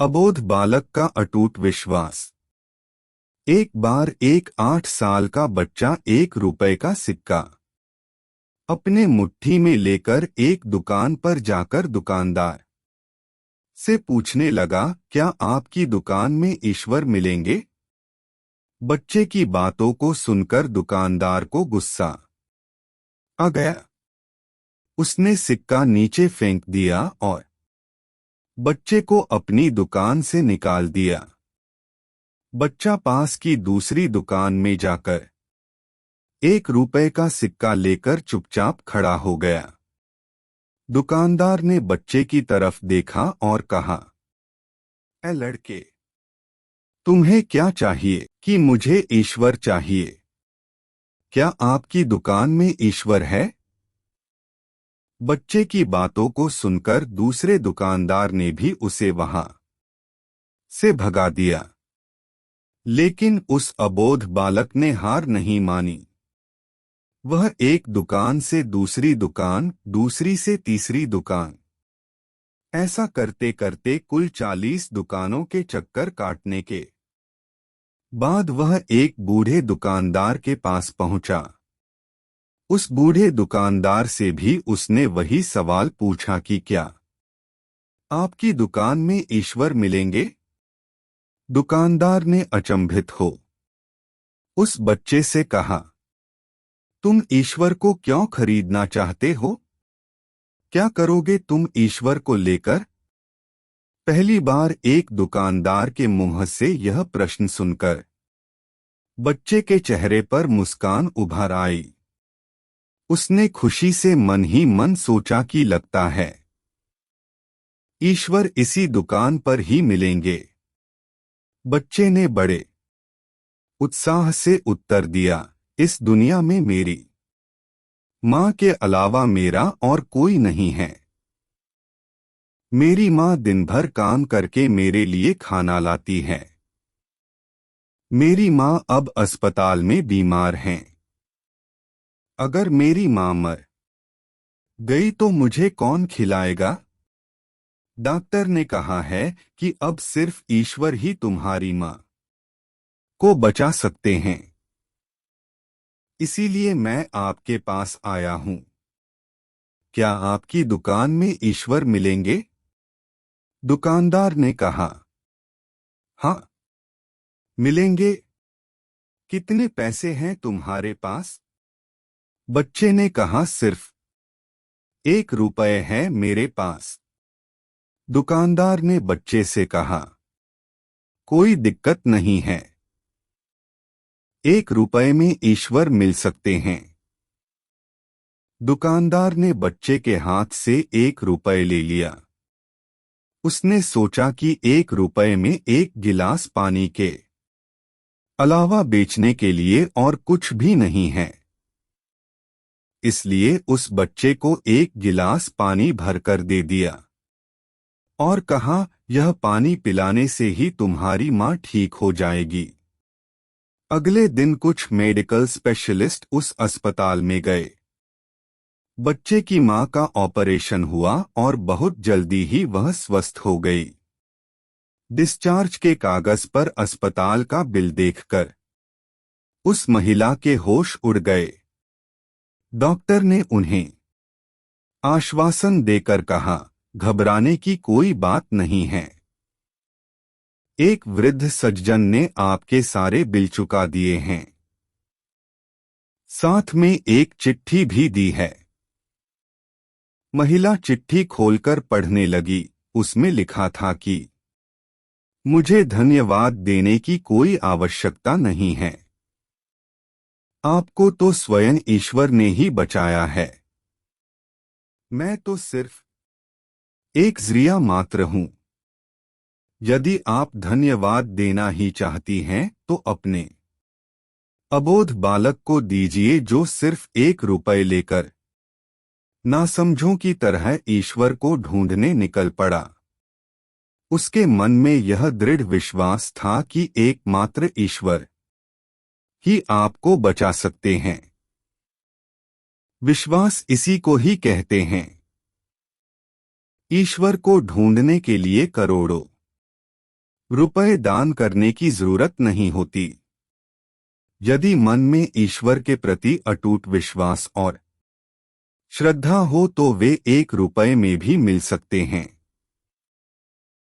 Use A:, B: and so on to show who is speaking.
A: अबोध बालक का अटूट विश्वास। एक बार एक 8 साल का बच्चा 1 रुपए का सिक्का अपने मुट्ठी में लेकर एक दुकान पर जाकर दुकानदार से पूछने लगा, क्या आपकी दुकान में ईश्वर मिलेंगे? बच्चे की बातों को सुनकर दुकानदार को गुस्सा आ गया। उसने सिक्का नीचे फेंक दिया और बच्चे को अपनी दुकान से निकाल दिया। बच्चा पास की दूसरी दुकान में जाकर 1 रुपए का सिक्का लेकर चुपचाप खड़ा हो गया। दुकानदार ने बच्चे की तरफ देखा और कहा, ऐ लड़के, तुम्हें क्या चाहिए? कि मुझे ईश्वर चाहिए। क्या आपकी दुकान में ईश्वर है? बच्चे की बातों को सुनकर दूसरे दुकानदार ने भी उसे वहां से भगा दिया। लेकिन उस अबोध बालक ने हार नहीं मानी। वह एक दुकान से दूसरी दुकान, दूसरी से तीसरी दुकान, ऐसा करते करते कुल 40 दुकानों के चक्कर काटने के बाद वह एक बूढ़े दुकानदार के पास पहुंचा। उस बूढ़े दुकानदार से भी उसने वही सवाल पूछा कि क्या आपकी दुकान में ईश्वर मिलेंगे? दुकानदार ने अचंभित हो उस बच्चे से कहा, तुम ईश्वर को क्यों खरीदना चाहते हो? क्या करोगे तुम ईश्वर को लेकर? पहली बार एक दुकानदार के मुंह से यह प्रश्न सुनकर बच्चे के चेहरे पर मुस्कान उभर आई। उसने खुशी से मन ही मन सोचा कि लगता है ईश्वर इसी दुकान पर ही मिलेंगे। बच्चे ने बड़े उत्साह से उत्तर दिया, इस दुनिया में मेरी माँ के अलावा मेरा और कोई नहीं है। मेरी माँ दिन भर काम करके मेरे लिए खाना लाती है। मेरी माँ अब अस्पताल में बीमार हैं। अगर मेरी माँ मर गई तो मुझे कौन खिलाएगा? डॉक्टर ने कहा है कि अब सिर्फ ईश्वर ही तुम्हारी माँ को बचा सकते हैं। इसीलिए मैं आपके पास आया हूं। क्या आपकी दुकान में ईश्वर मिलेंगे? दुकानदार ने कहा, हाँ, मिलेंगे। कितने पैसे हैं तुम्हारे पास? बच्चे ने कहा, सिर्फ 1 रुपए है मेरे पास। दुकानदार ने बच्चे से कहा, कोई दिक्कत नहीं है, 1 रुपए में ईश्वर मिल सकते हैं। दुकानदार ने बच्चे के हाथ से 1 रुपए ले लिया। उसने सोचा कि 1 रुपए में 1 गिलास पानी के अलावा बेचने के लिए और कुछ भी नहीं है। इसलिए उस बच्चे को 1 गिलास पानी भरकर दे दिया और कहा, यह पानी पिलाने से ही तुम्हारी माँ ठीक हो जाएगी। अगले दिन कुछ मेडिकल स्पेशलिस्ट उस अस्पताल में गए। बच्चे की माँ का ऑपरेशन हुआ और बहुत जल्दी ही वह स्वस्थ हो गई। डिस्चार्ज के कागज पर अस्पताल का बिल देखकर उस महिला के होश उड़ गए। डॉक्टर ने उन्हें आश्वासन देकर कहा, घबराने की कोई बात नहीं है। एक वृद्ध सज्जन ने आपके सारे बिल चुका दिए हैं। साथ में एक चिट्ठी भी दी है। महिला चिट्ठी खोलकर पढ़ने लगी। उसमें लिखा था कि मुझे धन्यवाद देने की कोई आवश्यकता नहीं है। आपको तो स्वयं ईश्वर ने ही बचाया है। मैं तो सिर्फ एक जरिया मात्र हूं। यदि आप धन्यवाद देना ही चाहती हैं तो अपने अबोध बालक को दीजिए जो सिर्फ 1 रुपए लेकर नासमझों की तरह ईश्वर को ढूंढने निकल पड़ा। उसके मन में यह दृढ़ विश्वास था कि एकमात्र ईश्वर ही आपको बचा सकते हैं। विश्वास इसी को ही कहते हैं। ईश्वर को ढूंढने के लिए करोड़ों रुपए दान करने की जरूरत नहीं होती। यदि मन में ईश्वर के प्रति अटूट विश्वास और श्रद्धा हो तो वे 1 रुपए में भी मिल सकते हैं।